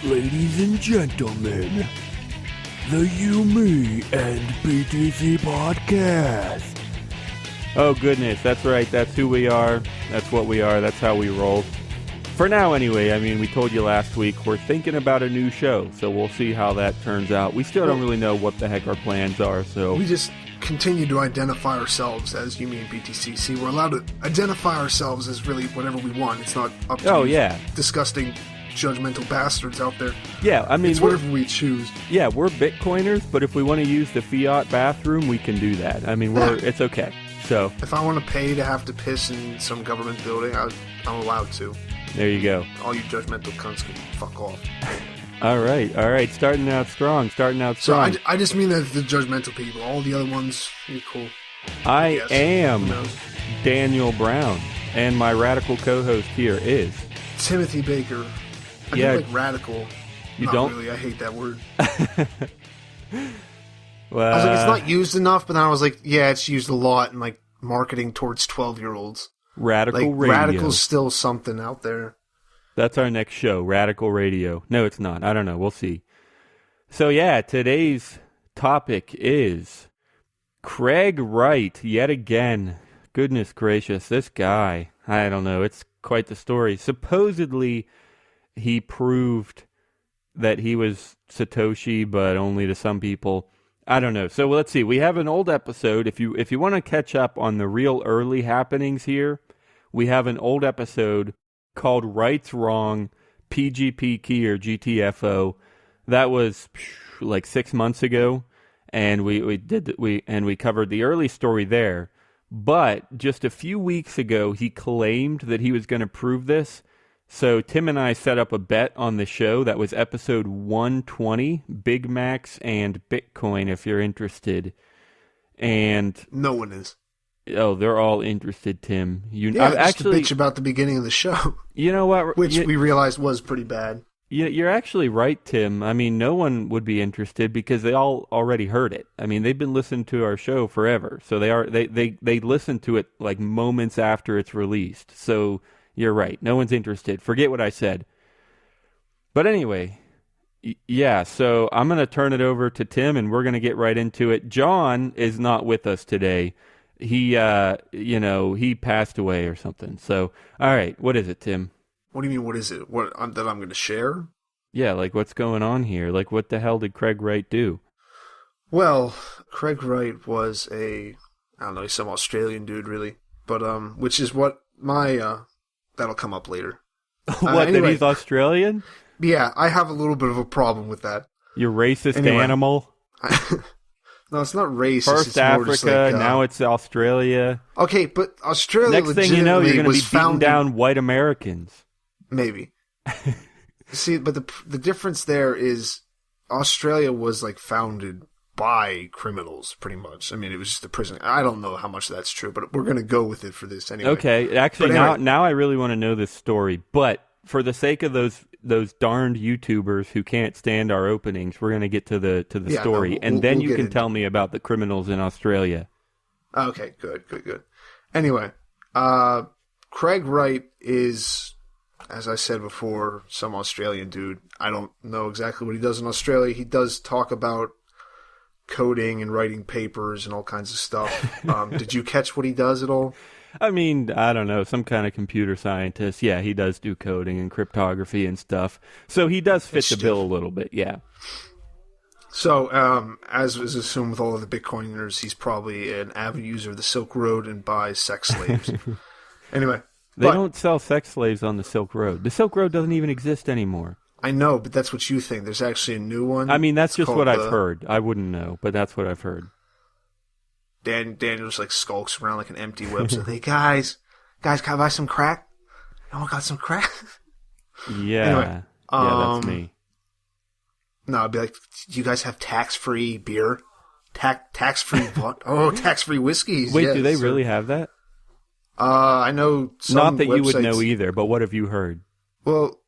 Ladies and gentlemen, the You, Me, and BTC podcast. Oh goodness, that's right, that's who we are, that's what we are, that's how we roll. For now anyway, I mean, we told you last week, we're thinking about a new show, so we'll see how that turns out. We still don't really know what the heck our plans are, so... We just continue to identify ourselves as You, Me, and BTC. See, we're allowed to identify ourselves as really whatever we want. It's not up to disgusting, judgmental bastards out there. Yeah, I mean... It's whatever we choose. Yeah, we're Bitcoiners, but if we want to use the fiat bathroom, we can do that. I mean, it's okay. So if I want to pay to have to piss in some government building, I'm allowed to. There you go. All you judgmental cunts can fuck off. All right. Starting out strong. So I just mean that the judgmental people. All the other ones, you're cool. I am Daniel Brown, and my radical co-host here is... Timothy Baker. I do like radical. You Not don't? really, I hate that word. Well, I was like, it's not used enough, but then I was like, yeah, it's used a lot in like marketing towards 12-year-olds. Radical Radio. Radical's still something out there. That's our next show, Radical Radio. No, it's not. I don't know. We'll see. So yeah, today's topic is Craig Wright, yet again. Goodness gracious, this guy. I don't know. It's quite the story. Supposedly, he proved that he was Satoshi, but only to some people. I don't know. So let's see. We have an old episode. If you want to catch up on the real early happenings here, we have an old episode called Right's Wrong, PGP Key or GTFO. That was like 6 months ago, and we covered the early story there. But just a few weeks ago, he claimed that he was going to prove this. So Tim and I set up a bet on the show. That was episode 120, Big Macs and Bitcoin, if you're interested. And no one is. Oh, they're all interested, Tim. Just actually, a bitch about the beginning of the show. You know what? Which we realized was pretty bad. You're actually right, Tim. I mean, no one would be interested because they all already heard it. I mean, they've been listening to our show forever. So they listen to it like moments after it's released. So... You're right. No one's interested. Forget what I said. But anyway, yeah, so I'm going to turn it over to Tim, and we're going to get right into it. John is not with us today. He, he passed away or something. So, all right, what is it, Tim? What do you mean, what is it? What that I'm going to share? Yeah, like what's going on here? Like what the hell did Craig Wright do? Well, Craig Wright was he's some Australian dude, really. But, which is what my... That'll come up later. Anyway, that he's Australian? Yeah, I have a little bit of a problem with that. You racist animal? No, it's not racist. First it's Africa, now it's Australia. Okay, but Australia next thing you know, you're going to be beating down white Americans. Maybe. See, but the difference there is Australia was like founded by criminals, pretty much. I mean, it was just a prison. I don't know how much that's true, but we're going to go with it for this anyway. Okay, actually, now I really want to know this story. But for the sake of those darned YouTubers who can't stand our openings, we're going to get to the story, and then you can tell me about the criminals in Australia. Okay, good. Anyway, Craig Wright is, as I said before, some Australian dude. I don't know exactly what he does in Australia. He does talk about coding and writing papers and all kinds of stuff. Did you catch what he does at all? I mean, I don't know, some kind of computer scientist. Yeah, he does do coding and cryptography and stuff. So he does fit the bill a little bit, yeah. So, as is assumed with all of the Bitcoiners, he's probably an avid user of the Silk Road and buys sex slaves. Anyway. They don't sell sex slaves on the Silk Road. The Silk Road doesn't even exist anymore. I know, but that's what you think. There's actually a new one. I mean, that's just what I've heard. I wouldn't know, but that's what I've heard. Daniel just like skulks around like an empty website. Hey, guys, can I buy some crack? No one got some crack? Yeah. Anyway, that's me. No, I'd be like, do you guys have tax-free beer? Tax-free what? Oh, tax-free whiskeys. Wait, do they really have that? I know some Not that websites... you would know either, but what have you heard? Well,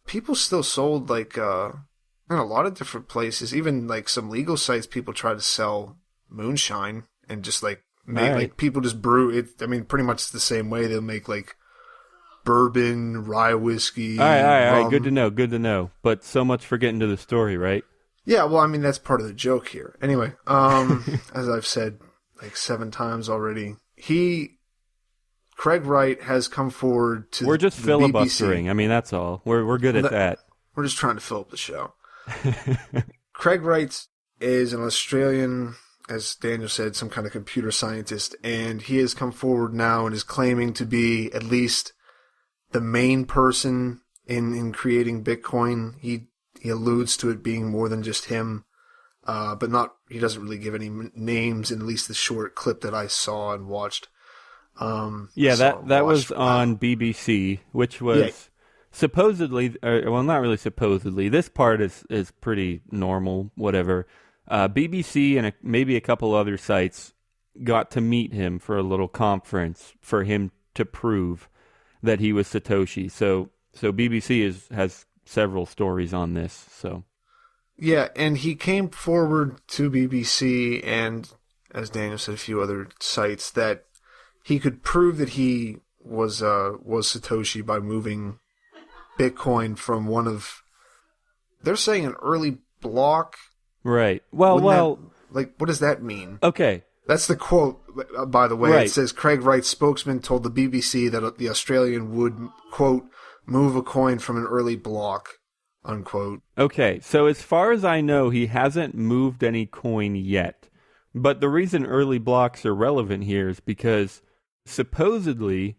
people still sold, in a lot of different places, even, some legal sites, people try to sell moonshine and just, people just brew it. I mean, pretty much the same way. They'll make, bourbon, rye whiskey. All right. rum. Good to know. But so much for getting to the story, right? Yeah, well, I mean, that's part of the joke here. Anyway, as I've said like 7 times already, Craig Wright has come forward to We're just the filibustering. BBC. I mean, that's all. We're good at that. We're just trying to fill up the show. Craig Wright is an Australian, as Daniel said, some kind of computer scientist, and he has come forward now and is claiming to be at least the main person in creating Bitcoin. He alludes to it being more than just him, but he doesn't really give any names in at least the short clip that I saw and watched. That was on BBC, which was supposedly, well, not really supposedly. This part is pretty normal, whatever. BBC and maybe a couple other sites got to meet him for a little conference for him to prove that he was Satoshi. So BBC has several stories on this. So yeah, and he came forward to BBC and, as Daniel said, a few other sites that he could prove that he was Satoshi by moving Bitcoin from one of, they're saying an early block. Right. Well, what does that mean? Okay. That's the quote, by the way. Right. It says Craig Wright's spokesman told the BBC that the Australian would, quote, move a coin from an early block, unquote. Okay, so as far as I know, he hasn't moved any coin yet. But the reason early blocks are relevant here is because supposedly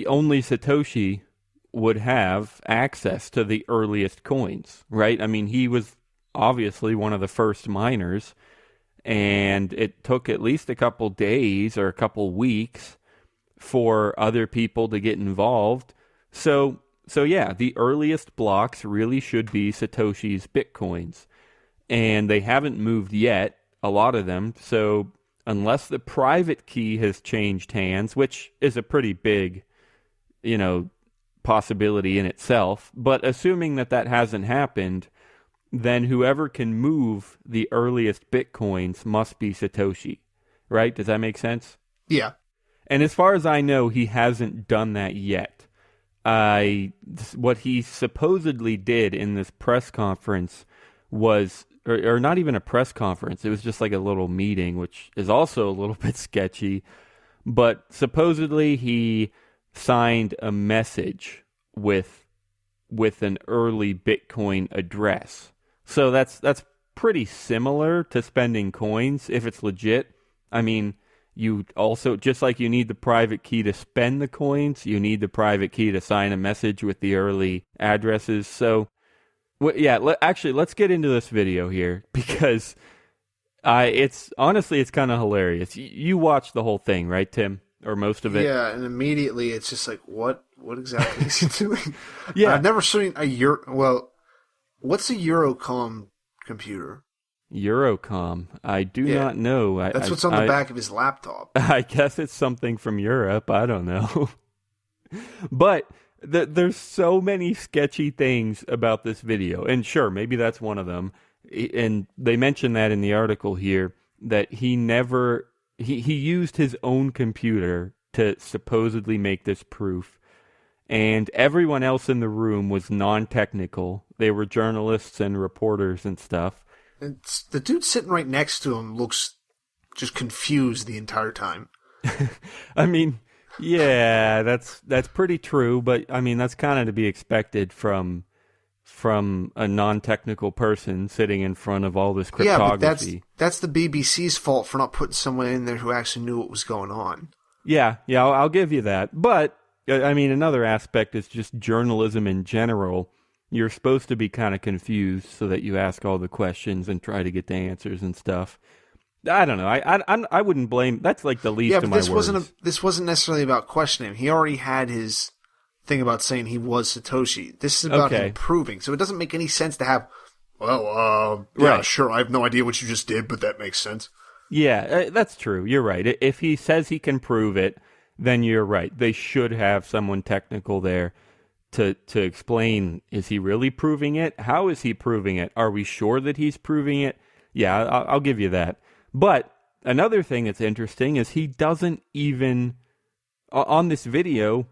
only Satoshi would have access to the earliest coins, right? I mean, he was obviously one of the first miners, and it took at least a couple days or a couple weeks for other people to get involved. So yeah, the earliest blocks really should be Satoshi's Bitcoins, and they haven't moved yet, a lot of them. So unless the private key has changed hands, which is a pretty big, possibility in itself, but assuming that hasn't happened, then whoever can move the earliest Bitcoins must be Satoshi, right? Does that make sense? Yeah. And as far as I know, he hasn't done that yet. What he supposedly did in this press conference was, or not even a press conference, it was just like a little meeting, which is also a little bit sketchy, but supposedly he signed a message with an early Bitcoin address. So that's pretty similar to spending coins if it's legit. I mean, you also, just like you need the private key to spend the coins, you need the private key to sign a message with the early addresses. So, let's get into this video here because it's kind of hilarious. You watched the whole thing, right, Tim? Or most of it? Yeah, and immediately it's just like, what exactly is he doing? Yeah. I've never seen what's a Eurocom computer? Eurocom. I do not know. That's what's on the back of his laptop. I guess it's something from Europe. I don't know. But there's so many sketchy things about this video. And sure, maybe that's one of them. And they mention that in the article here, that he used his own computer to supposedly make this proof. And everyone else in the room was non-technical. They were journalists and reporters and stuff. And the dude sitting right next to him looks just confused the entire time. I mean, yeah, that's pretty true, but I mean, that's kind of to be expected from a non-technical person sitting in front of all this cryptography. Yeah, but that's the BBC's fault for not putting someone in there who actually knew what was going on. Yeah, I'll give you that. But I mean, another aspect is just journalism in general. You're supposed to be kind of confused so that you ask all the questions and try to get the answers and stuff. I don't know. I wouldn't blame. That's like the least of my worries. This wasn't necessarily about questioning him. He already had his thing about saying he was Satoshi. This is about him proving. So it doesn't make any sense to have, sure, I have no idea what you just did, but that makes sense. Yeah, that's true. You're right. If he says he can prove it, then you're right. They should have someone technical there to explain, is he really proving it? How is he proving it? Are we sure that he's proving it? Yeah, I'll give you that. But another thing that's interesting is he doesn't even, on this video,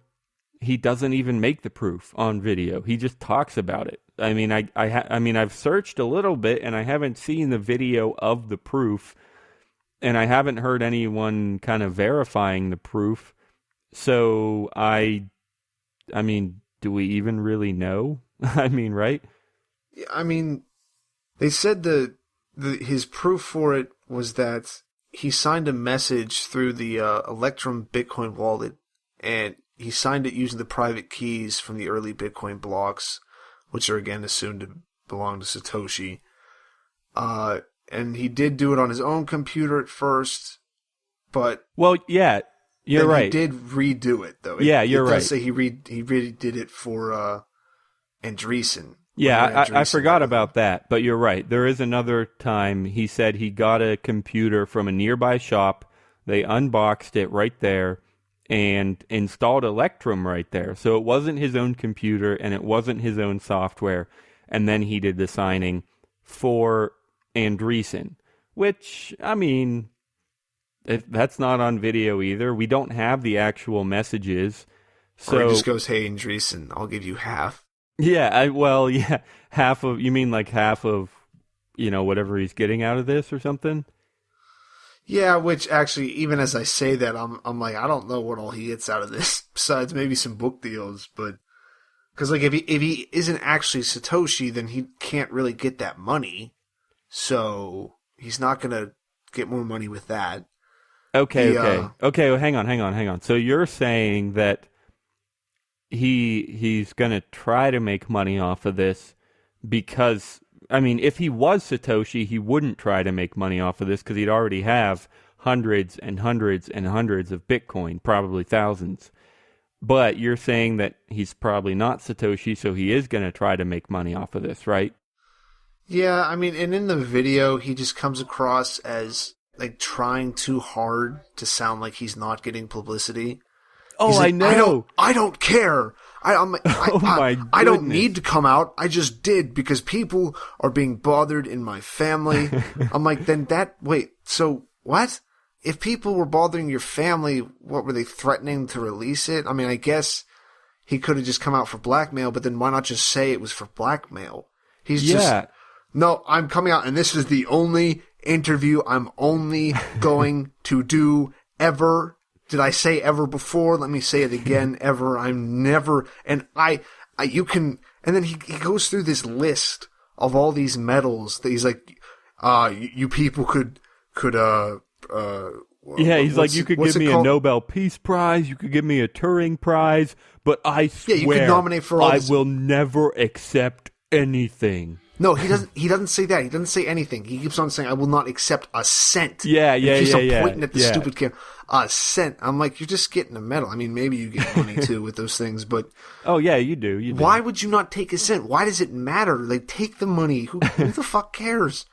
he doesn't even make the proof on video. He just talks about it. I mean, I've searched a little bit and I haven't seen the video of the proof, and I haven't heard anyone kind of verifying the proof. So I mean, do we even really know? I mean, right? Yeah, I mean, they said his proof for it was that he signed a message through the Electrum Bitcoin wallet, and he signed it using the private keys from the early Bitcoin blocks, which are again assumed to belong to Satoshi. And he did do it on his own computer at first, but well, yeah, you're right. He did redo it though. You're right. It does say he redid it for Andreessen. Yeah, I forgot about that, but you're right. There is another time he said he got a computer from a nearby shop. They unboxed it right there and installed Electrum right there. So it wasn't his own computer and it wasn't his own software. And then he did the signing for Andreessen, which, I mean, that's not on video either. We don't have the actual messages. So or he just goes, "Hey, Andreessen, I'll give you half." Yeah, half of, you mean like half of, whatever he's getting out of this or something? Yeah, which actually, even as I say that, I'm like, I don't know what all he gets out of this, besides maybe some book deals, but, because like, if he isn't actually Satoshi, then he can't really get that money, so he's not gonna get more money with that. Okay, well, hang on. So you're saying that he's going to try to make money off of this because, I mean, if he was Satoshi, he wouldn't try to make money off of this because he'd already have hundreds and hundreds and hundreds of Bitcoin, probably thousands. But you're saying that he's probably not Satoshi, so he is going to try to make money off of this, right? Yeah, I mean, and in the video, he just comes across as, like, trying too hard to sound like he's not getting publicity. Oh, like, I know. I don't care. I don't need to come out. I just did because people are being bothered in my family. I'm like, so what? If people were bothering your family, what were they threatening to release it? I mean, I guess he could have just come out for blackmail, but then why not just say it was for blackmail? No, I'm coming out and this is the only interview I'm only going to do ever. Did I say ever before? Let me say it again. Ever. I'm never. And you can. And then he goes through this list of all these medals that he's like, you people could. Yeah, he's like, you could give me a Nobel Peace Prize, you could give me a Turing Prize, but I swear, you could nominate for all I will never accept anything. No, he doesn't. He doesn't say that. He doesn't say anything. He keeps on saying, "I will not accept a cent." Yeah. He keeps on pointing at the stupid camera. A cent. I'm like, you're just getting a medal. I mean, maybe you get money too with those things, but oh yeah, you do. You do. Why would you not take a cent? Why does it matter? Like, take the money. Who the fuck cares?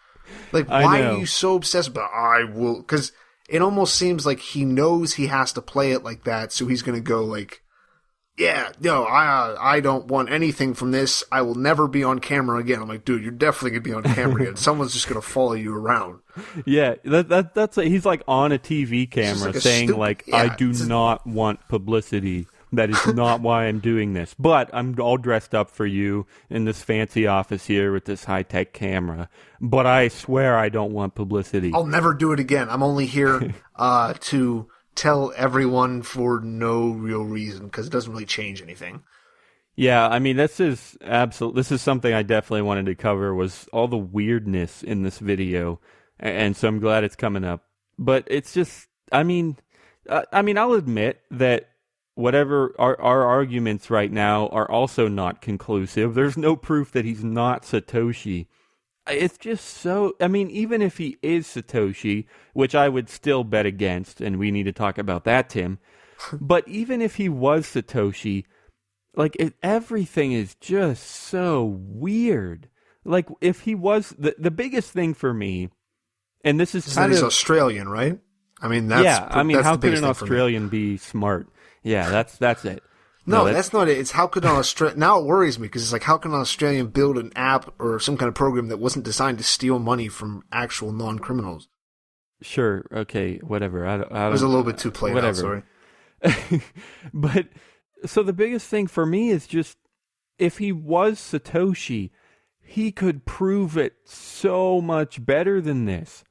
Like, why are you so obsessed? But I will, because it almost seems like he knows he has to play it like that, so he's gonna go like, yeah, no, I don't want anything from this. I will never be on camera again. I'm like, dude, you're definitely gonna be on camera again. Someone's just gonna follow you around. Yeah, that's he's like on a TV camera saying I do not want publicity. That is not why I'm doing this. But I'm all dressed up for you in this fancy office here with this high-tech camera. But I swear I don't want publicity. I'll never do it again. I'm only here to tell everyone for no real reason because it doesn't really change anything. Yeah, I mean, this is something I definitely wanted to cover, was all the weirdness in this video. And so I'm glad it's coming up. But it's just, I mean, I'll admit that whatever our arguments right now are also not conclusive. There's no proof that he's not Satoshi. It's just so, I mean, even if he is Satoshi, which I would still bet against, and we need to talk about that, Tim. But even if he was Satoshi, like, everything is just so weird. Like, if he was, the biggest thing for me, and this is kind of... he's Australian, right? I mean, that's... Yeah, I mean, how could an Australian be smart? Yeah, that's it. No, that's not it. It's how could an Australian... Now it worries me, because it's like, how can an Australian build an app or some kind of program that wasn't designed to steal money from actual non-criminals? Sure, okay, whatever. I it was a little bit too played out, sorry. But So the biggest thing for me is just, if he was Satoshi, he could prove it so much better than this.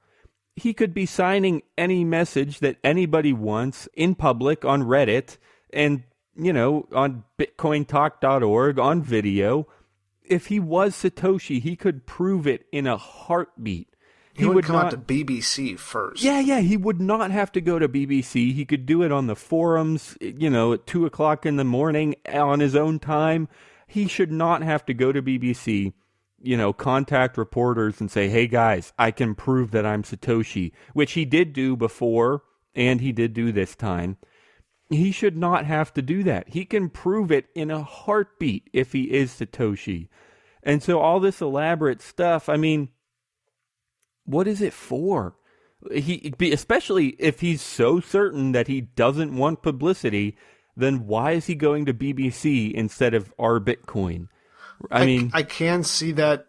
He could be signing any message that anybody wants in public on Reddit and, on bitcointalk.org, on video. If he was Satoshi, he could prove it in a heartbeat. He would come out to BBC first. Yeah, he would not have to go to BBC. He could do it on the forums, at 2 o'clock in the morning on his own time. He should not have to go to BBC, contact reporters and say, hey guys, I can prove that I'm Satoshi, which he did do before, and he did do this time. He should not have to do that. He can prove it in a heartbeat if he is Satoshi. And so all this elaborate stuff, what is it for? Especially if he's so certain that he doesn't want publicity, then why is he going to BBC instead of our Bitcoin? I can see that,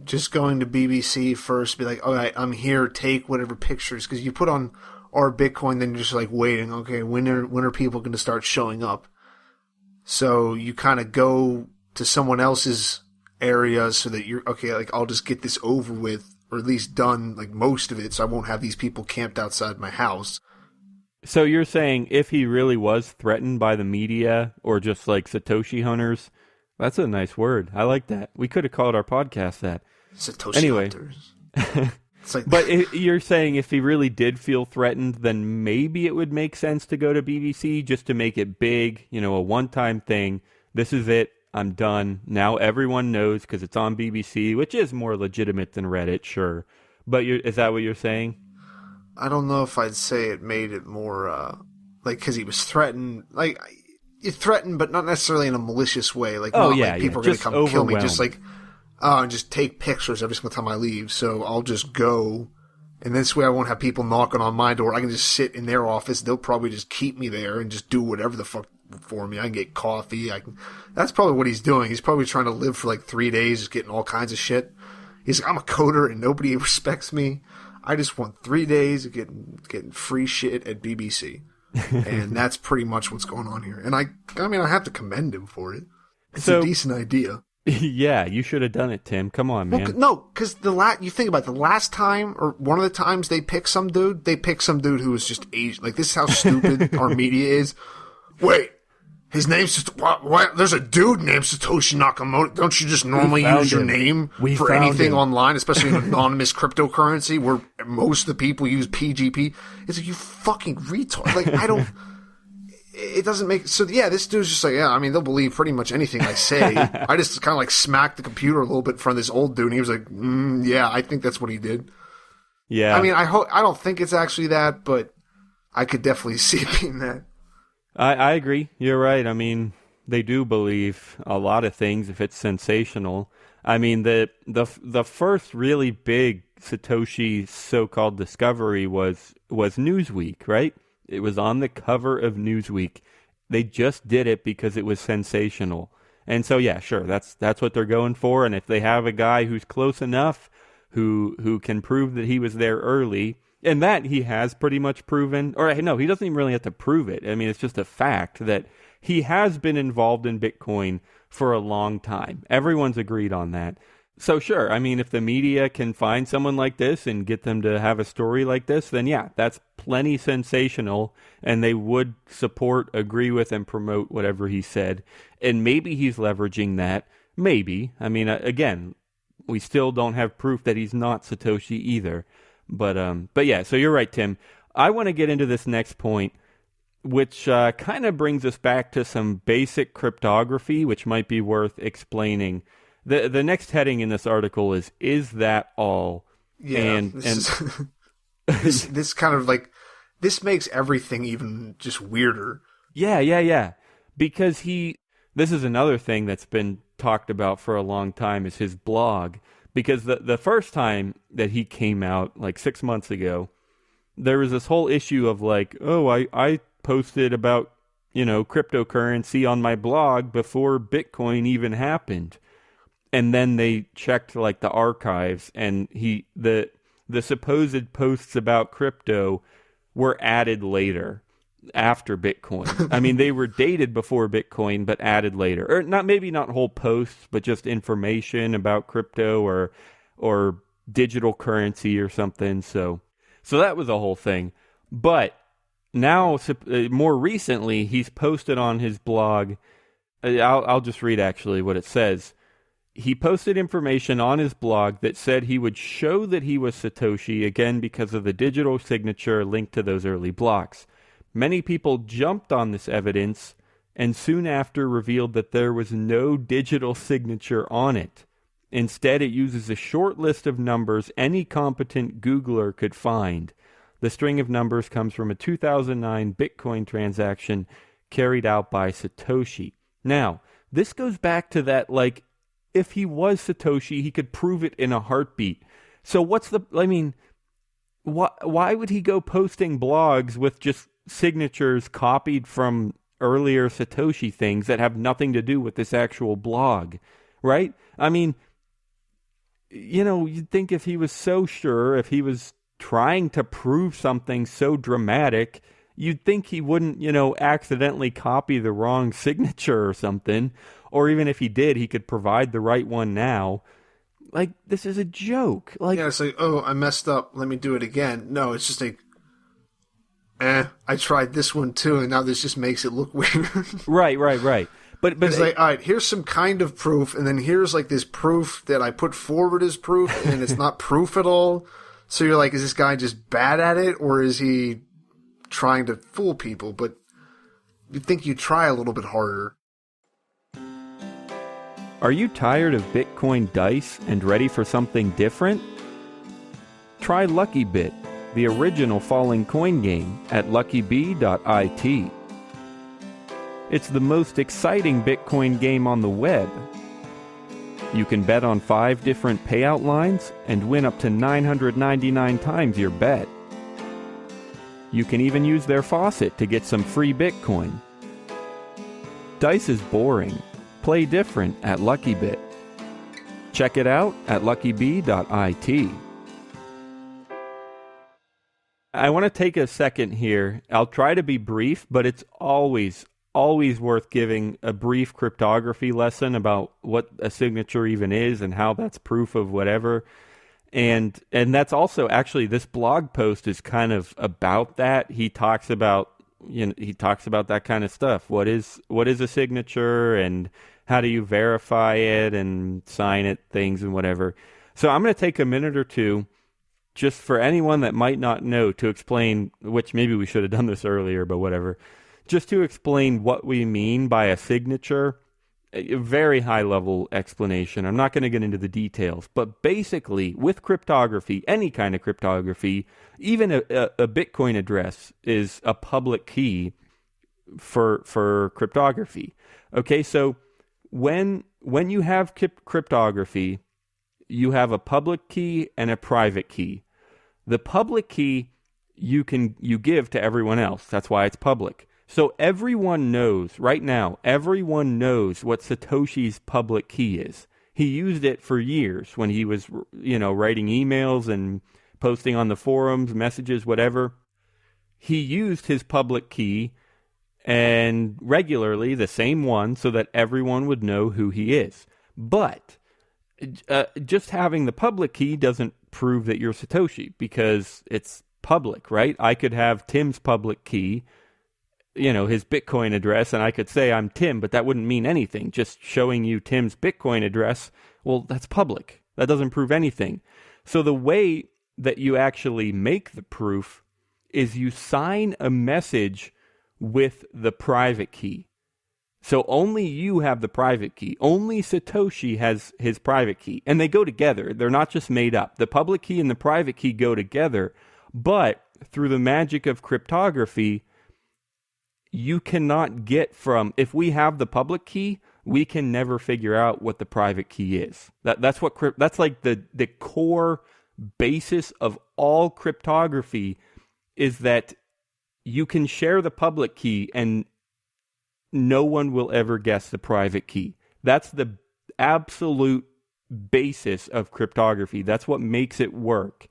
just going to BBC first, be like, all right, I'm here, take whatever pictures, because you put on our Bitcoin, then you're just waiting, okay, when are people going to start showing up? So you kind of go to someone else's area so that you're, okay, I'll just get this over with, or at least done, most of it, so I won't have these people camped outside my house. So you're saying if he really was threatened by the media or just Satoshi hunters, that's a nice word. I like that. We could have called our podcast that. Satoshi hunters. But you're saying if he really did feel threatened, then maybe it would make sense to go to BBC just to make it big, a one-time thing. This is it. I'm done. Now everyone knows because it's on BBC, which is more legitimate than Reddit, sure. But is that what you're saying? I don't know if I'd say it made it more, because he was threatened. You're threatened, but not necessarily in a malicious way. People are going to come kill me. Just and just take pictures every single time I leave. So I'll just go, and this way I won't have people knocking on my door. I can just sit in their office. They'll probably just keep me there and just do whatever the fuck for me. I can get coffee. That's probably what he's doing. He's probably trying to live for 3 days, just getting all kinds of shit. He's like, I'm a coder and nobody respects me. I just want 3 days of getting free shit at BBC. And that's pretty much what's going on here. And I have to commend him for it. It's a decent idea. Yeah, you should have done it, Tim. Come on, man. No, because you think about it, the last time, or one of the times they pick some dude who was just Asian. This is how stupid our media is. Wait, his name's just, what? There's a dude named Satoshi Nakamoto. Don't you just normally use your name for anything online, especially in anonymous cryptocurrency where most of the people use PGP? It's you fucking retard. It doesn't make... So, yeah, this dude's just they'll believe pretty much anything I say. I just kind of smacked the computer a little bit in front of this old dude, and he was like, yeah, I think that's what he did. Yeah. I don't think it's actually that, but I could definitely see it being that. I agree. You're right. They do believe a lot of things if it's sensational. The first really big Satoshi so-called discovery was Newsweek, right? It was on the cover of Newsweek. They just did it because it was sensational. And so, yeah, sure, that's what they're going for. And if they have a guy who's close enough, who can prove that he was there early, and that he has pretty much proven, or no, he doesn't even really have to prove it. It's just a fact that he has been involved in Bitcoin for a long time. Everyone's agreed on that. So sure, if the media can find someone like this and get them to have a story like this, then yeah, that's plenty sensational, and they would support, agree with, and promote whatever he said. And maybe he's leveraging that. Maybe. Again, we still don't have proof that he's not Satoshi either. But yeah, so you're right, Tim. I want to get into this next point, which kind of brings us back to some basic cryptography, which might be worth explaining. The next heading in this article is that all? Yeah, and this kind of this makes everything even just weirder. Yeah. Because this is another thing that's been talked about for a long time is his blog. Because the first time that he came out, 6 months ago, there was this whole issue of I posted about, cryptocurrency on my blog before Bitcoin even happened. And then they checked the archives, and the supposed posts about crypto were added later. after Bitcoin. I mean, they were dated before Bitcoin, but added later. Or maybe not whole posts, but just information about crypto or digital currency or something. So that was the whole thing. But now, more recently, he's posted on his blog. I'll just read actually what it says. He posted information on his blog that said he would show that he was Satoshi, again because of the digital signature linked to those early blocks. Many people jumped on this evidence and soon after revealed that there was no digital signature on it. Instead, it uses a short list of numbers any competent Googler could find. The string of numbers comes from a 2009 Bitcoin transaction carried out by Satoshi. Now, this goes back to that, like, if he was Satoshi, he could prove it in a heartbeat. So why would he go posting blogs with just signatures copied from earlier Satoshi things that have nothing to do with this actual blog, right? I mean, you'd think if he was so sure, if he was trying to prove something so dramatic, you'd think he wouldn't, accidentally copy the wrong signature or something. Or even if he did, he could provide the right one now. Like, this is a joke. Like, yeah, it's like, oh, I messed up. Let me do it again. No, it's just like, I tried this one too, and now this just makes it look weird. Right. But it's like, all right, here's some kind of proof, and then here's like this proof that I put forward as proof, and it's not proof at all. So you're like, is this guy just bad at it, or is he trying to fool people? But you'd think you'd try a little bit harder. Are you tired of Bitcoin dice and ready for something different? Try LuckyBit, the original falling coin game, at luckybee.it. It's the most exciting Bitcoin game on the web. You can bet on 5 different payout lines and win up to 999 times your bet. You can even use their faucet to get some free Bitcoin. Dice is boring. Play different at LuckyBit. Check it out at luckybee.it. I want to take a second here. I'll try to be brief, but it's always worth giving a brief cryptography lesson about what a signature even is and how that's proof of whatever. And that's also, actually, this blog post is kind of about that. He talks about that kind of stuff. What is a signature, and how do you verify it and sign it, things and whatever. So I'm going to take a minute or two just for anyone that might not know to explain, which maybe we should have done this earlier, but whatever, just to explain what we mean by a signature. A very high-level explanation. I'm not going to get into the details, but basically, with cryptography, any kind of cryptography, even a Bitcoin address is a public key for cryptography. Okay, so when you have cryptography, you have a public key and a private key. The public key you give to everyone else. That's why it's public. So everyone knows, right now, everyone knows what Satoshi's public key is. He used it for years when he was, writing emails and posting on the forums, messages, whatever. He used his public key, and regularly the same one, so that everyone would know who he is. But just having the public key doesn't prove that you're Satoshi, because it's public, right? I could have Tim's public key, his Bitcoin address, and I could say I'm Tim, but that wouldn't mean anything. Just showing you Tim's Bitcoin address, well, that's public. That doesn't prove anything. So the way that you actually make the proof is you sign a message with the private key. So only you have the private key. Only Satoshi has his private key. And they go together. They're not just made up. The public key and the private key go together. But through the magic of cryptography, you cannot get from, if we have the public key, we can never figure out what the private key is. That's like the core basis of all cryptography, is that you can share the public key and no one will ever guess the private key. That's the absolute basis of cryptography. That's what makes it work.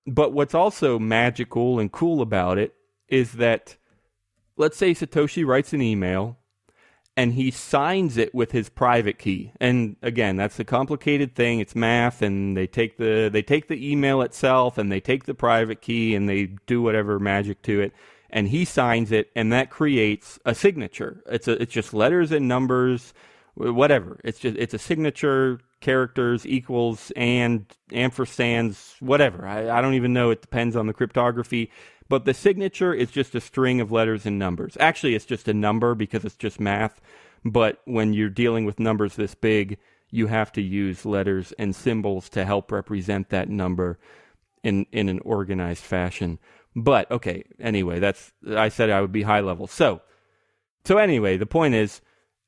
But what's also magical and cool about it is that let's say Satoshi writes an email and he signs it with his private key. And again, that's a complicated thing. It's math, and they take the email itself and they take the private key and they do whatever magic to it. And he signs it, and that creates a signature. It's just letters and numbers, whatever. It's a signature, characters, equals, and ampersands, whatever. I don't even know. It depends on the cryptography. But the signature is just a string of letters and numbers. Actually, it's just a number because it's just math. But when you're dealing with numbers this big, you have to use letters and symbols to help represent that number in an organized fashion. But, okay, anyway, I said I would be high level. So anyway, the point is,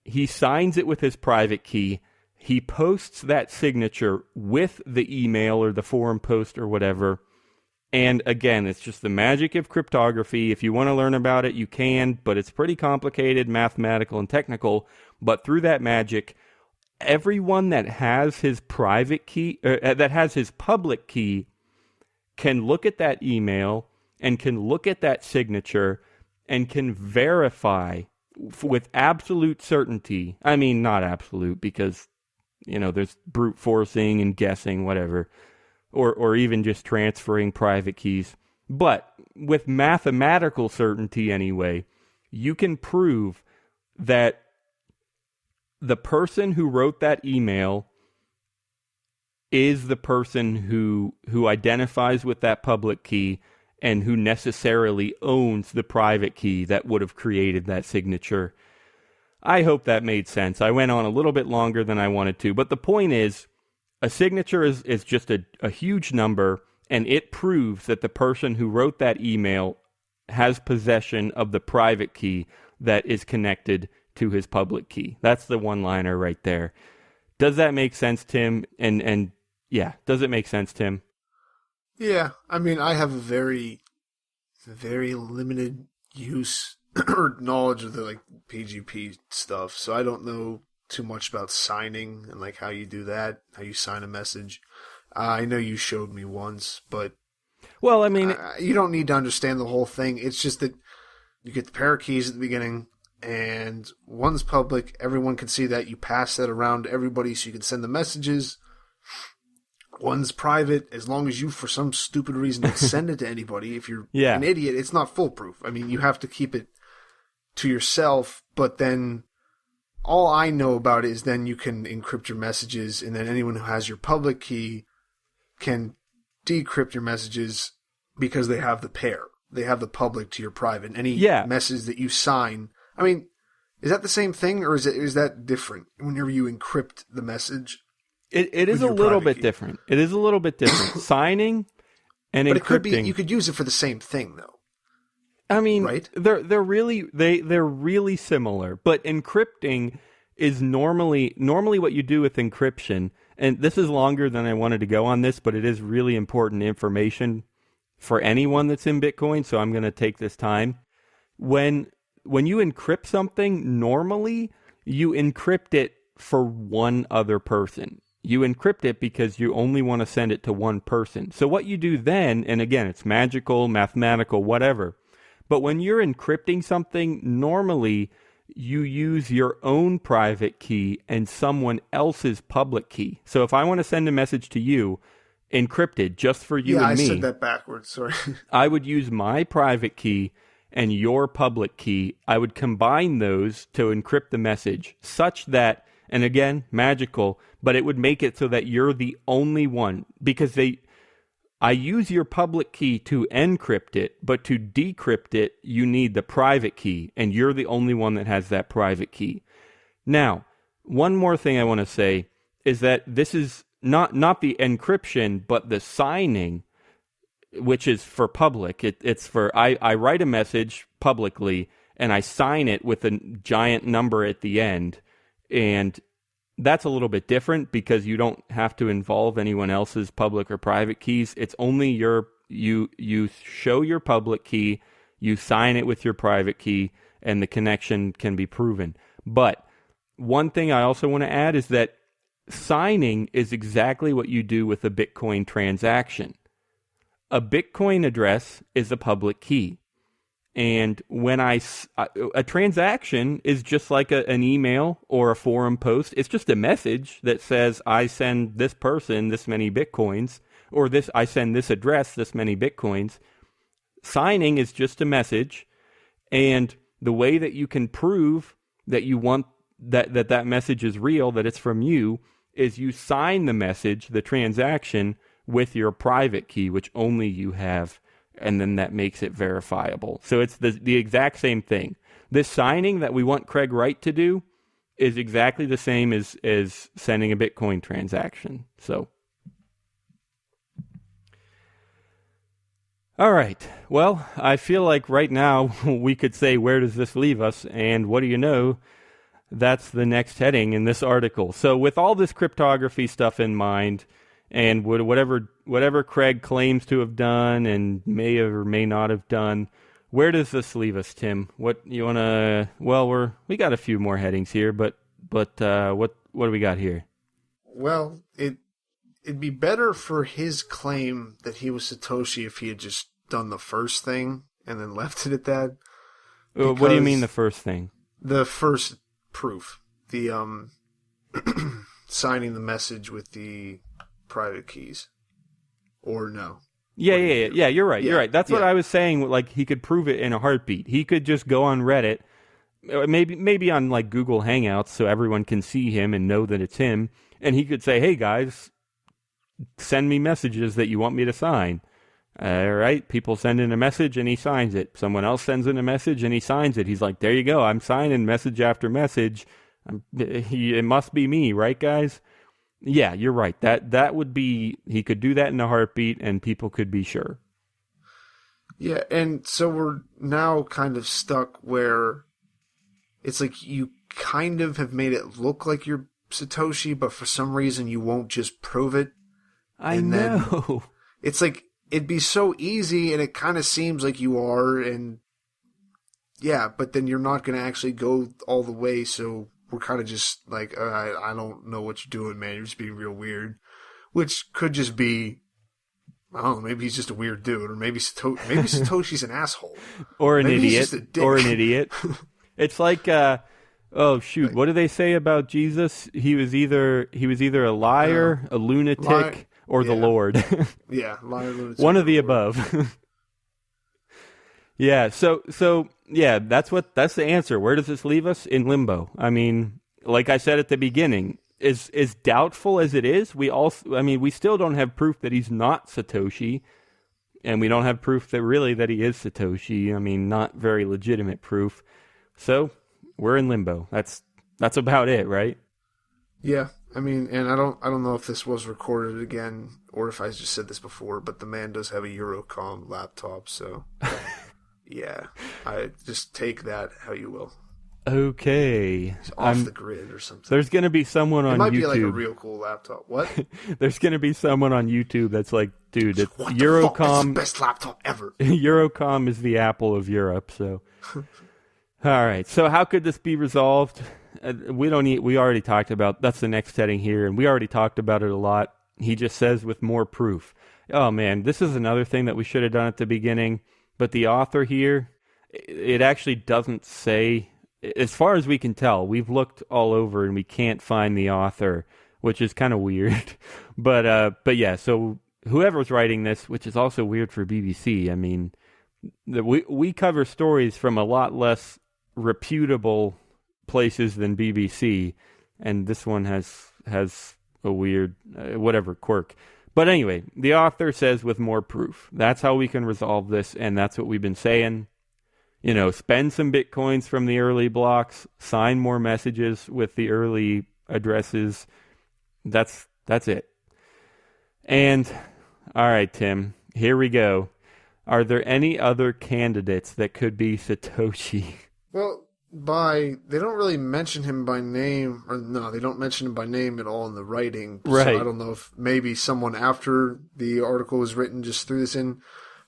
he signs it with his private key. He posts that signature with the email or the forum post or whatever. And again, it's just the magic of cryptography. If you want to learn about it, you can, but it's pretty complicated, mathematical and technical. But through that magic, everyone that has his private key, that has his public key, can look at that email and can look at that signature and can verify with absolute certainty. I mean, not absolute, because, there's brute forcing and guessing, whatever. Or even just transferring private keys. But with mathematical certainty anyway, you can prove that the person who wrote that email is the person who identifies with that public key and who necessarily owns the private key that would have created that signature. I hope that made sense. I went on a little bit longer than I wanted to, but the point is, a signature is just a huge number, and it proves that the person who wrote that email has possession of the private key that is connected to his public key. That's the one-liner right there. Does that make sense, Tim? And yeah, does it make sense, Tim? Yeah, I mean, I have a very, very limited use or knowledge of the PGP stuff, so I don't know too much about signing and how you do that, how you sign a message. I know you showed me once, but well, I mean, you don't need to understand the whole thing. It's just that you get the pair of keys at the beginning, and one's public. Everyone can see that. You pass that around to everybody so you can send the messages. One's private. As long as you, for some stupid reason, don't send it to anybody. If you're an idiot, it's not foolproof. I mean, you have to keep it to yourself, but then all I know about it is then you can encrypt your messages, and then anyone who has your public key can decrypt your messages because they have the pair. They have the public to your private. Any message that you sign. I mean, is that the same thing, or is that different whenever you encrypt the message? It is a little bit different. It is a little bit different. Signing and encrypting. But it could be, you could use it for the same thing, though. I mean, right? they're really similar, but encrypting is normally what you do with encryption. And this is longer than I wanted to go on this, but it is really important information for anyone that's in Bitcoin, so I'm going to take this time. When you encrypt something, normally you encrypt it for one other person. You encrypt it because you only want to send it to one person. So what you do then, and again, it's magical, mathematical, whatever, but when you're encrypting something, normally you use your own private key and someone else's public key. So if I want to send a message to you, encrypted just for you and me. Yeah, I said that backwards, sorry. I would use my private key and your public key. I would combine those to encrypt the message such that, and again, magical, but it would make it so that you're the only one, because I use your public key to encrypt it, but to decrypt it, you need the private key, and you're the only one that has that private key. Now, one more thing I want to say is that this is not the encryption, but the signing, which is for public. It's for, I write a message publicly, and I sign it with a giant number at the end, and that's a little bit different because you don't have to involve anyone else's public or private keys. It's only you show your public key, you sign it with your private key, and the connection can be proven. But one thing I also want to add is that signing is exactly what you do with a Bitcoin transaction. A Bitcoin address is a public key. And when a transaction is just like an email or a forum post. It's just a message that says, I send this person this many Bitcoins, or I send this address this many Bitcoins. Signing is just a message. And the way that you can prove that you want that message is real, that it's from you, is you sign the message, the transaction, with your private key, which only you have, and then that makes it verifiable. So it's the exact same thing. This signing that we want Craig Wright to do is exactly the same as sending a Bitcoin transaction. So, all right. Well, I feel like right now we could say, where does this leave us? And what do you know? That's the next heading in this article. So with all this cryptography stuff in mind, and whatever Craig claims to have done and may or may not have done, where does this leave us, Tim? What you wanna? Well, we got a few more headings here, but what do we got here? Well, it'd be better for his claim that he was Satoshi if he had just done the first thing and then left it at that. What do you mean the first thing? The first proof, the signing the message with the private keys, or no? Yeah. You're right. You're right. That's what I was saying. Like, he could prove it in a heartbeat. He could just go on Reddit, or maybe on like Google Hangouts, so everyone can see him and know that it's him. And he could say, "Hey guys, send me messages that you want me to sign." All right, people send in a message and he signs it. Someone else sends in a message and he signs it. He's like, there you go, I'm signing message after message. It must be me, right, guys? Yeah, you're right. That would be, he could do that in a heartbeat and people could be sure. Yeah, and so we're now kind of stuck where it's like you kind of have made it look like you're Satoshi, but for some reason you won't just prove it. I know. It's like, it'd be so easy, and it kind of seems like you are, and yeah, but then you're not going to actually go all the way, so we're kind of just like, I don't know what you're doing, man. You're just being real weird. Which could just be, I don't know, maybe he's just a weird dude, or maybe Satoshi's an asshole. Or an maybe idiot. Or an idiot. It's like, oh shoot, what do they say about Jesus? He was either a liar, a lunatic, or the Lord. Yeah, liar, lunatic. One of the above. Yeah, so yeah, that's the answer. Where does this leave us? In limbo. I mean, like I said at the beginning, as doubtful as it is, we still don't have proof that he's not Satoshi, and we don't have proof that he is Satoshi. I mean, not very legitimate proof. So we're in limbo. That's about it, right? Yeah, I mean, and I don't know if this was recorded again or if I just said this before, but the man does have a Eurocom laptop, so yeah, I just take that how you will. Okay, he's off the grid or something. There's gonna be someone on YouTube. It might be like a real cool laptop. What? There's gonna be someone on YouTube that's like, dude, it's what Eurocom. The fuck? That's the best laptop ever. Eurocom is the Apple of Europe. So, all right. So how could this be resolved? We already talked about, that's the next heading here, and we already talked about it a lot. He just says with more proof. Oh man, this is another thing that we should have done at the beginning, but the author here, it actually doesn't say, as far as we can tell. We've looked all over and we can't find the author, which is kind of weird. But yeah, so whoever's writing this, which is also weird for BBC, I mean, we cover stories from a lot less reputable places than BBC, and this one has a weird whatever quirk. But anyway, the author says with more proof. That's how we can resolve this, and that's what we've been saying. You know, spend some Bitcoins from the early blocks, sign more messages with the early addresses. That's it. And all right, Tim, here we go. Are there any other candidates that could be Satoshi? Well, they don't really mention him by name, or no, they don't mention him by name at all in the writing. Right. So I don't know if maybe someone after the article was written just threw this in,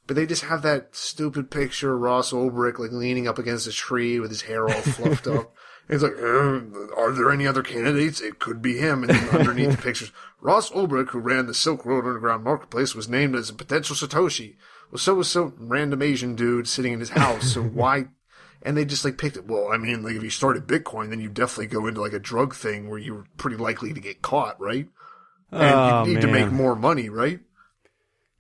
but they just have that stupid picture of Ross Ulbricht like leaning up against a tree with his hair all fluffed up. And it's like, are there any other candidates? It could be him. And then underneath the pictures, Ross Ulbricht, who ran the Silk Road Underground Marketplace, was named as a potential Satoshi. well, so was some random Asian dude sitting in his house. So why? And they just like picked it. Well, I mean, like if you started Bitcoin, then you definitely go into like a drug thing where you're pretty likely to get caught, right? And you need to make more money, right?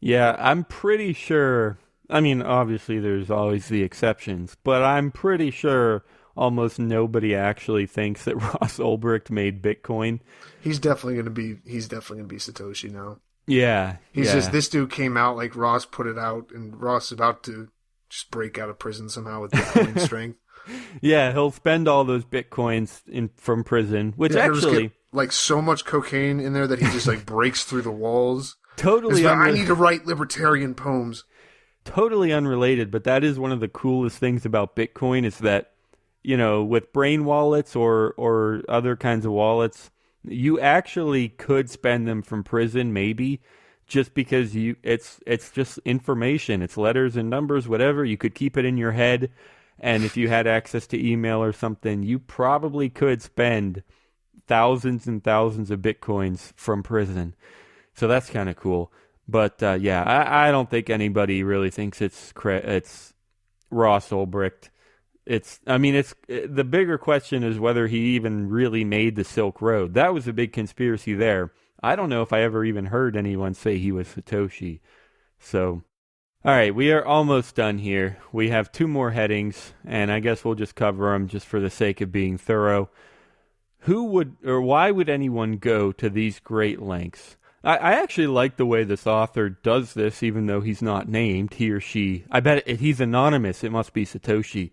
Yeah, I'm pretty sure. I mean, obviously there's always the exceptions, but I'm pretty sure almost nobody actually thinks that Ross Ulbricht made Bitcoin. He's definitely gonna be Satoshi now. Yeah. He's just, this dude came out like Ross put it out, and Ross is about to just break out of prison somehow with Bitcoin strength. Yeah, he'll spend all those Bitcoins from prison, which actually get, like so much cocaine in there that he just like breaks through the walls. Totally. I need to write libertarian poems. Totally unrelated, but that is one of the coolest things about Bitcoin is that, you know, with brain wallets or other kinds of wallets, you actually could spend them from prison, maybe, just because it's just information. It's letters and numbers, whatever. You could keep it in your head, and if you had access to email or something, you probably could spend thousands and thousands of Bitcoins from prison. So that's kind of cool. But yeah, I don't think anybody really thinks it's Ross Ulbricht. The bigger question is whether he even really made the Silk Road. That was a big conspiracy there. I don't know if I ever even heard anyone say he was Satoshi. So, all right, we are almost done here. We have 2 more headings, and I guess we'll just cover them just for the sake of being thorough. Why would anyone go to these great lengths? I actually like the way this author does this, even though he's not named, he or she. I bet he's anonymous. It must be Satoshi.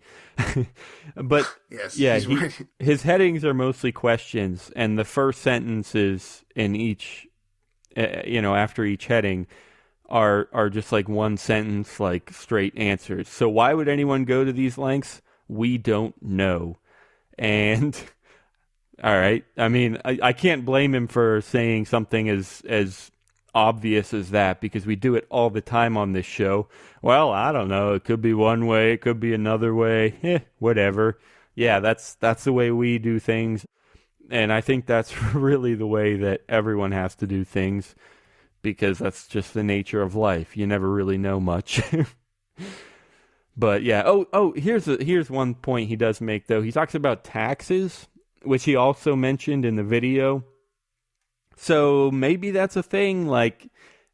But yes, yeah, right. His headings are mostly questions, and the first sentences in each, after each heading, are just like one sentence, like straight answers. So why would anyone go to these lengths? We don't know. And all right. I mean, I can't blame him for saying something as obvious as that, because we do it all the time on this show. Well, I don't know. It could be one way. It could be another way. Whatever. Yeah, that's the way we do things. And I think that's really the way that everyone has to do things, because that's just the nature of life. You never really know much. But yeah. Oh, here's one point he does make, though. He talks about taxes, which he also mentioned in the video. So maybe that's a thing, like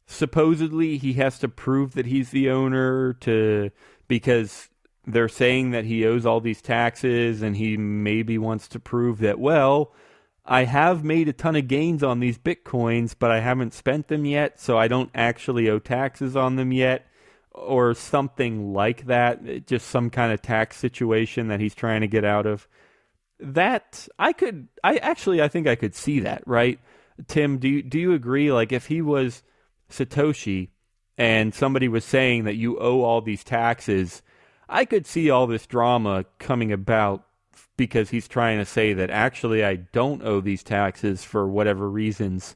supposedly he has to prove that he's the owner because they're saying that he owes all these taxes, and he maybe wants to prove that, well, I have made a ton of gains on these Bitcoins, but I haven't spent them yet, so I don't actually owe taxes on them yet, or something like that. Just some kind of tax situation that he's trying to get out of. That I think I could see that, right? Tim, do you agree? Like, if he was Satoshi and somebody was saying that you owe all these taxes, I could see all this drama coming about because he's trying to say that actually I don't owe these taxes for whatever reasons.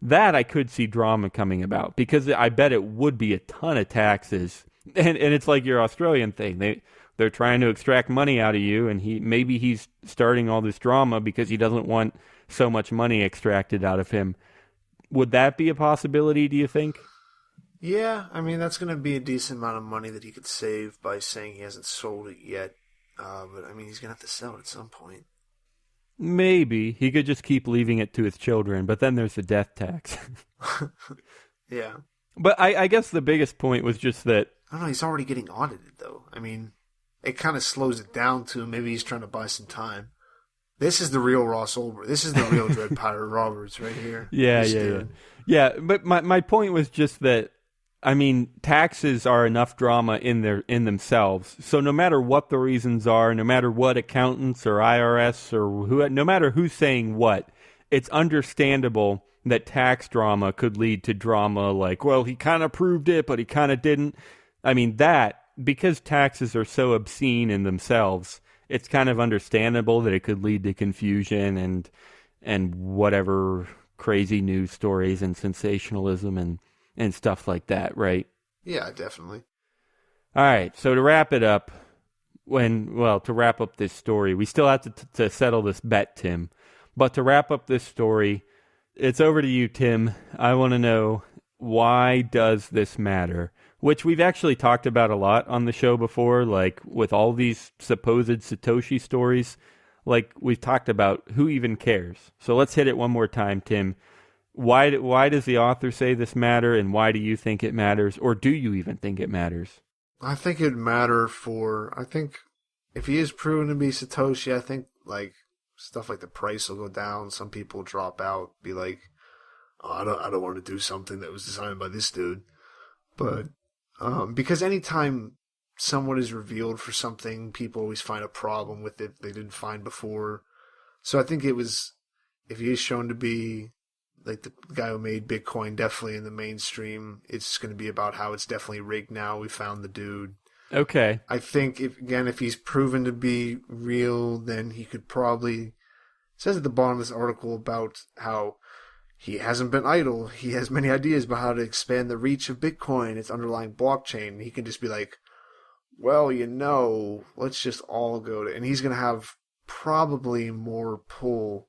That I could see drama coming about, because I bet it would be a ton of taxes. And it's like your Australian thing. They're trying to extract money out of you, and maybe he's starting all this drama because he doesn't want so much money extracted out of him. Would that be a possibility, do you think? Yeah, I mean, that's going to be a decent amount of money that he could save by saying he hasn't sold it yet. But, I mean, he's going to have to sell it at some point. Maybe. He could just keep leaving it to his children, but then there's the death tax. Yeah. But I guess the biggest point was just that... I don't know, he's already getting audited, though. I mean, it kind of slows it down to him. Maybe he's trying to buy some time. This is the real Ross Ulbricht. This is the real Dread Pirate Roberts right here. Yeah, but my point was just that, I mean, taxes are enough drama in themselves. So no matter what the reasons are, no matter what accountants or IRS or no matter who's saying what, it's understandable that tax drama could lead to drama like, well, he kind of proved it, but he kind of didn't. I mean, because taxes are so obscene in themselves, it's kind of understandable that it could lead to confusion and whatever crazy news stories and sensationalism and stuff like that, right? Yeah, definitely. All right, so to wrap it up, to wrap up this story, we still have to settle this bet, Tim. But to wrap up this story, it's over to you, Tim. I want to know, why does this matter? which we've actually talked about a lot on the show before, like with all these supposed Satoshi stories. Like we've talked about, who even cares? So let's hit it one more time, Tim. Why does the author say this matter, and why do you think it matters, or do you even think it matters? I think it'd matter I think if he is proven to be Satoshi, I think like stuff like the price will go down. Some people drop out, be like, oh, I don't want to do something that was designed by this dude. But because anytime someone is revealed for something, people always find a problem with it they didn't find before. So I think if he is shown to be like the guy who made Bitcoin, definitely in the mainstream, it's going to be about how it's definitely rigged now. We found the dude. Okay. I think if he's proven to be real, then he could probably, it says at the bottom of this article about how he hasn't been idle. He has many ideas about how to expand the reach of Bitcoin, its underlying blockchain. He can just be like, well, let's just all go to, and he's going to have probably more pull.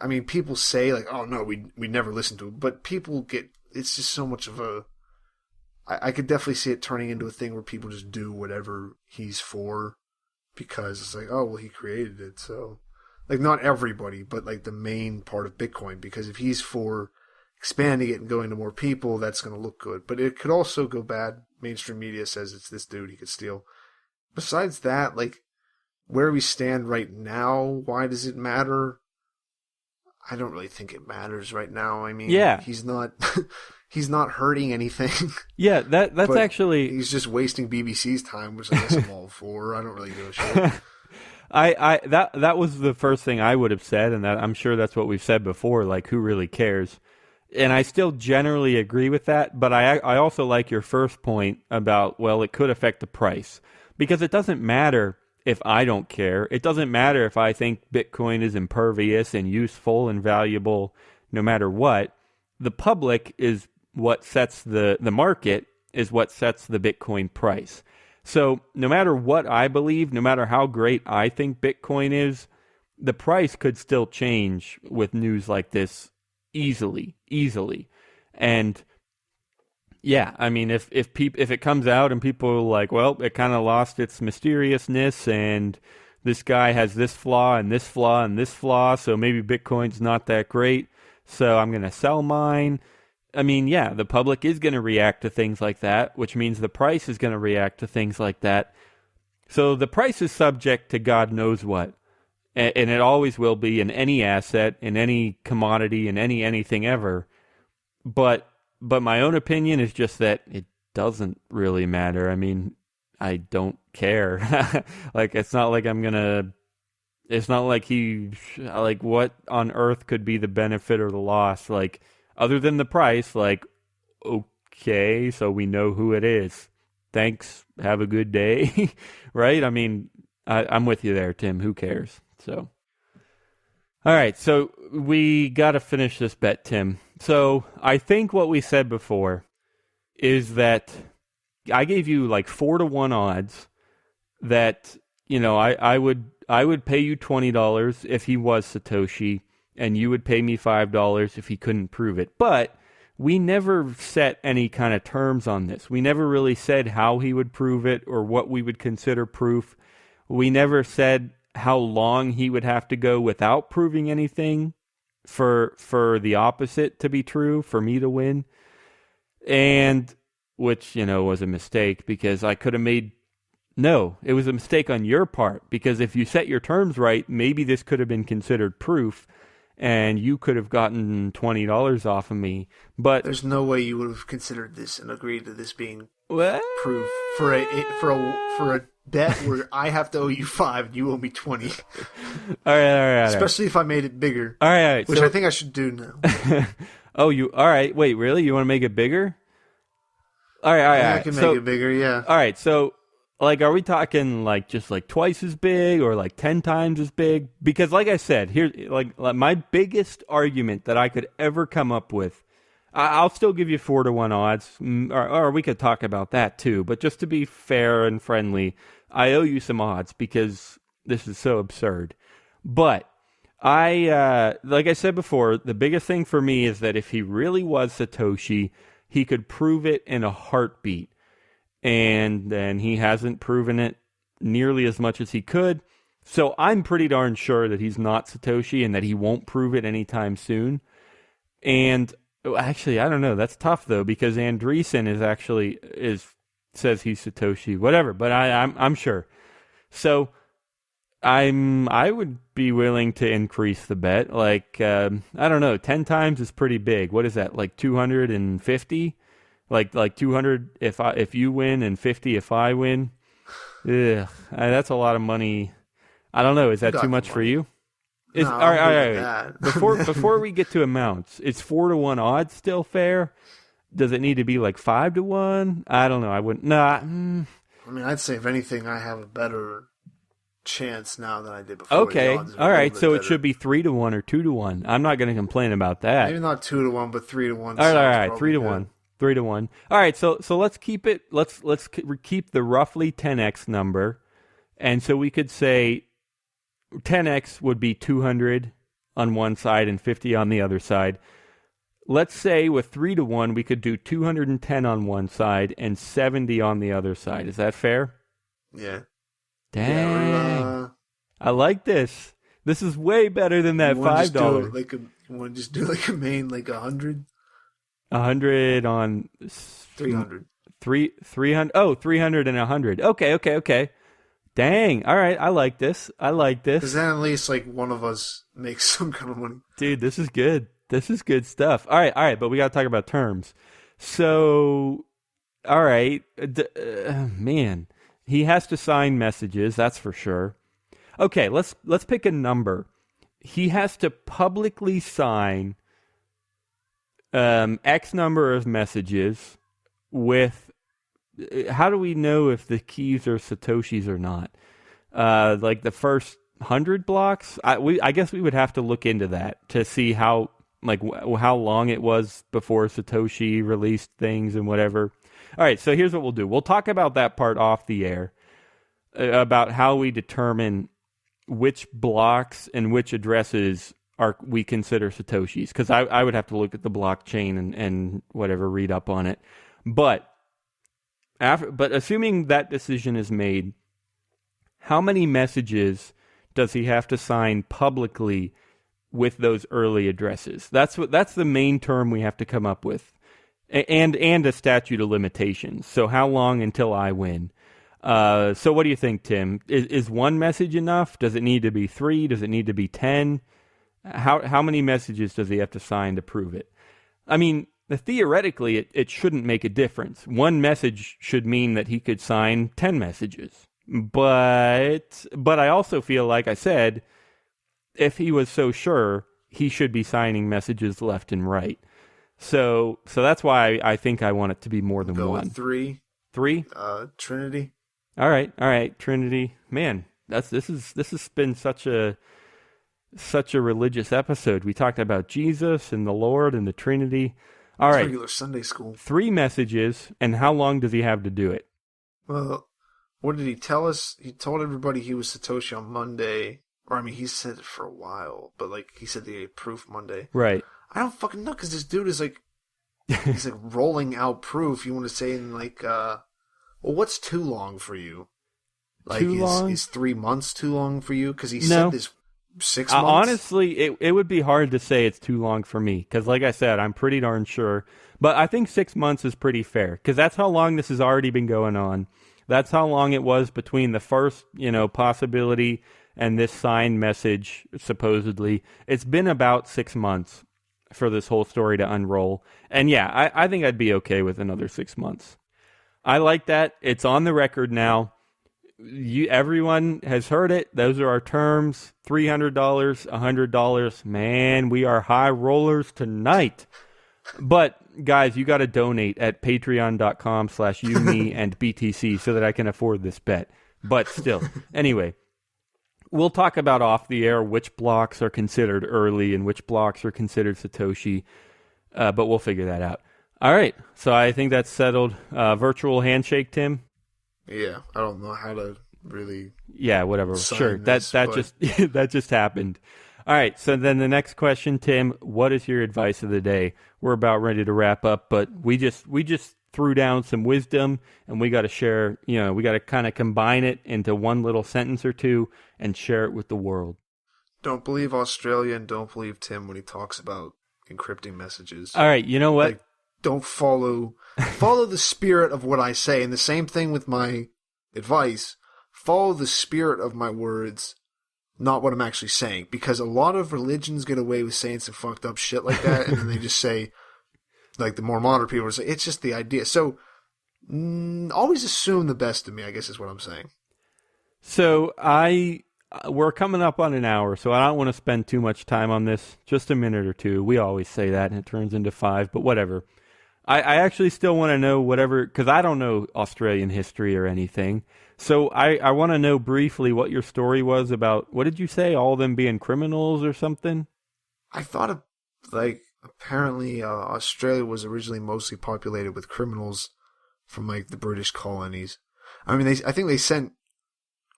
I mean, people say like, oh no, we never listen to him, but people it's just so much of I could definitely see it turning into a thing where people just do whatever he's for because it's like, oh, well, he created it. So, like, not everybody, but like the main part of Bitcoin, because if he's for expanding it and going to more people, that's going to look good. But it could also go bad. Mainstream media says it's this dude he could steal. Besides that, like, where we stand right now, why does it matter? I don't really think it matters right now. I mean, yeah. He's not hurting anything. Yeah, that's actually, he's just wasting BBC's time, which I guess I'm all for. I don't really give a shit. That was the first thing I would have said, and that I'm sure that's what we've said before, like, who really cares? And I still generally agree with that, but I also like your first point about, well, it could affect the price, because it doesn't matter if I don't care. It doesn't matter if I think Bitcoin is impervious and useful and valuable, no matter what. The public is what sets the market, is what sets the Bitcoin price. So no matter what I believe, no matter how great I think Bitcoin is, the price could still change with news like this easily. And yeah, I mean, if it comes out and people are like, well, it kind of lost its mysteriousness, and this guy has this flaw and this flaw and this flaw, so maybe Bitcoin's not that great, so I'm going to sell mine. I mean, yeah, the public is going to react to things like that, which means the price is going to react to things like that. So the price is subject to God knows what, and it always will be in any asset, in any commodity, in anything ever. But my own opinion is just that it doesn't really matter. I mean, I don't care. Like, it's not like it's not like what on earth could be the benefit or the loss? Like, other than the price, like, okay, so we know who it is. Thanks. Have a good day. Right? I mean, I'm with you there, Tim. Who cares? So, all right. So we got to finish this bet, Tim. So I think what we said before is that I gave you like 4-1 odds that, I would pay you $20 if he was Satoshi, and you would pay me $5 if he couldn't prove it. But we never set any kind of terms on this. We never really said how he would prove it or what we would consider proof. We never said how long he would have to go without proving anything for the opposite to be true, for me to win. And which, was a mistake, because I could have it was a mistake on your part, because if you set your terms right, maybe this could have been considered proof and you could have gotten $20 off of me. But there's no way you would have considered this and agreed to this being proof for a bet where I have to owe you $5 and you owe me $20. All right. Especially if I made it bigger. All right. Which I think I should do now. All right. Wait, really? You want to make it bigger? All right. I can make it bigger, yeah. All right. So, like, are we talking like just like twice as big or like 10 times as big? Because like I said, here, like my biggest argument that I could ever come up with, I'll still give you 4-1 odds, or we could talk about that too. But just to be fair and friendly, I owe you some odds because this is so absurd. But like I said before, the biggest thing for me is that if he really was Satoshi, he could prove it in a heartbeat. And then he hasn't proven it nearly as much as he could. So I'm pretty darn sure that he's not Satoshi and that he won't prove it anytime soon. And actually, I don't know. That's tough though, because Andreessen says he's Satoshi, whatever. But I'm sure. So I would be willing to increase the bet. Like I don't know, 10 times is pretty big. What is that? Like 250? Like 200 if you win and 50 if I win. Ugh, that's a lot of money. I don't know. Is that too much for you? No, all right. Before we get to amounts, is 4-1 odds still fair? Does it need to be like 5-1? I don't know. I wouldn't. Nah. I mean, I'd say if anything, I have a better chance now than I did before. Okay. All right. So it should be 3-1 or 2-1. I'm not going to complain about that. Maybe not 2-1, but 3-1. All right. 3-1. 3-1. All right. So let's keep it. Let's keep the roughly 10x number, and so we could say 10x would be 200 on one side and 50 on the other side. Let's say with 3-1, we could do 210 on one side and 70 on the other side. Is that fair? Yeah. Dang. Yeah, I like this. This is way better than that $5. You want to just do like a main, like 100? 100 on 300. 300. Oh, 300 and 100. Okay. Dang. All right. I like this. Because then at least like one of us makes some kind of money. Dude, this is good. This is good stuff. All right. But we got to talk about terms. So, all right. Man, he has to sign messages. That's for sure. Okay. Let's pick a number. He has to publicly sign X number of messages with. How do we know if the keys are Satoshis or not? Like the first 100 blocks? I guess we would have to look into that to see how long it was before Satoshi released things and whatever. All right, so here's what we'll do. We'll talk about that part off the air, about how we determine which blocks and which addresses we consider Satoshis, because I would have to look at the blockchain and whatever, read up on it. But assuming that decision is made, how many messages does he have to sign publicly with those early addresses? That's the main term we have to come up with, and a statute of limitations. So how long until I win? So what do you think, Tim? Is one message enough? Does it need to be 3? Does it need to be 10? How many messages does he have to sign to prove it? I mean, theoretically, it shouldn't make a difference. One message should mean that he could sign 10 messages. But I also feel, like I said, if he was so sure, he should be signing messages left and right. So that's why I think I want it to be more than Go one. With 3. 3? Trinity. All right, Trinity. Man, this has been such a religious episode. We talked about Jesus and the Lord and the Trinity. All right. Regular Sunday school. 3 messages, and how long does he have to do it? Well, what did he tell us? He told everybody he was Satoshi on Monday. Or, I mean, he said it for a while, but, like, he said they had proof Monday. Right. I don't fucking know, because this dude is, like, he's, like, rolling out proof. You want to say in, like, well, what's too long for you? Like, is 3 months too long for you? Because he said this 6 months? Honestly, it would be hard to say it's too long for me, because like I said, I'm pretty darn sure. But I think 6 months is pretty fair, because that's how long this has already been going on. That's how long it was between the first, possibility and this signed message, supposedly. It's been about 6 months for this whole story to unroll. And yeah, I think I'd be okay with another 6 months. I like that. It's on the record now. Everyone has heard it. Those are our terms. $300, $100. Man, we are high rollers tonight. But guys, you got to donate at patreon.com/you, me, and BTC so that I can afford this bet. But still, anyway, we'll talk about off the air which blocks are considered early and which blocks are considered Satoshi. But we'll figure that out. All right. So I think that's settled. Virtual handshake, Tim. Yeah, I don't know how to really. Yeah, whatever. Sure, that just happened. All right, so then the next question, Tim, what is your advice of the day? We're about ready to wrap up, but we just threw down some wisdom, and we got to share, we got to kind of combine it into one little sentence or two and share it with the world. Don't believe Australia and don't believe Tim when he talks about encrypting messages. All right, you know what? Like, don't follow the spirit of what I say. And the same thing with my advice. Follow the spirit of my words, not what I'm actually saying. Because a lot of religions get away with saying some fucked up shit like that, and then they just say, like the more modern people say, it's just the idea. So always assume the best of me, I guess is what I'm saying. So we're coming up on an hour, so I don't want to spend too much time on this. Just a minute or two. We always say that, and it turns into 5, but whatever. I actually still want to know whatever, because I don't know Australian history or anything. So I want to know briefly what your story was about. What did you say? All of them being criminals or something? I thought of, like, apparently Australia was originally mostly populated with criminals from, like, the British colonies. I mean, I think they sent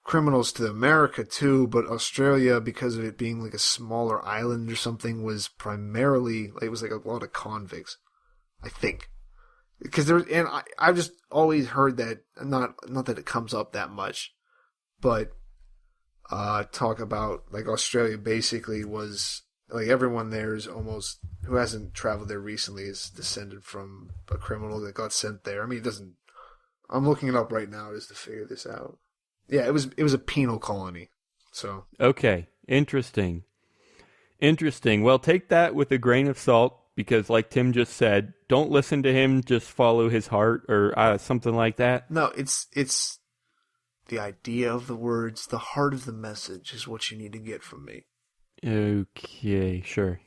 criminals to America too, but Australia, because of it being like a smaller island or something, was primarily, it was like a lot of convicts, I think. Because I've just always heard that, not that it comes up that much, but talk about, like, Australia basically was, like, everyone there is almost, who hasn't traveled there recently, is descended from a criminal that got sent there. I mean, it doesn't, I'm looking it up right now just to figure this out. Yeah, it was a penal colony. So okay, interesting. Well, take that with a grain of salt, because like Tim just said, don't listen to him, just follow his heart or something like that. No, it's the idea of the words, the heart of the message is what you need to get from me. Okay, sure.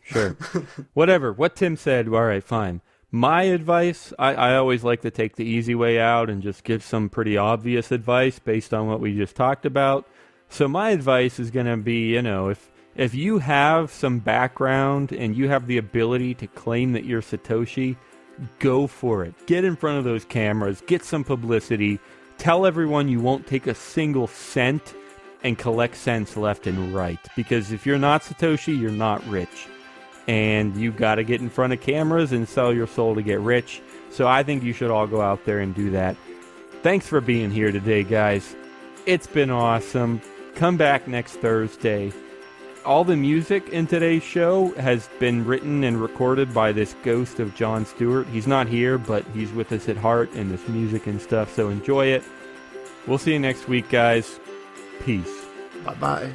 Whatever. What Tim said, all right, fine. My advice, I always like to take the easy way out and just give some pretty obvious advice based on what we just talked about. So my advice is going to be, if you have some background and you have the ability to claim that you're Satoshi, go for it. Get in front of those cameras, get some publicity, tell everyone you won't take a single cent and collect cents left and right. Because if you're not Satoshi, you're not rich. And you got to get in front of cameras and sell your soul to get rich. So I think you should all go out there and do that. Thanks for being here today, guys. It's been awesome. Come back next Thursday. All the music in today's show has been written and recorded by this ghost of Jon Stewart. He's not here, but he's with us at heart in this music and stuff, so enjoy it. We'll see you next week, guys. Peace. Bye-bye.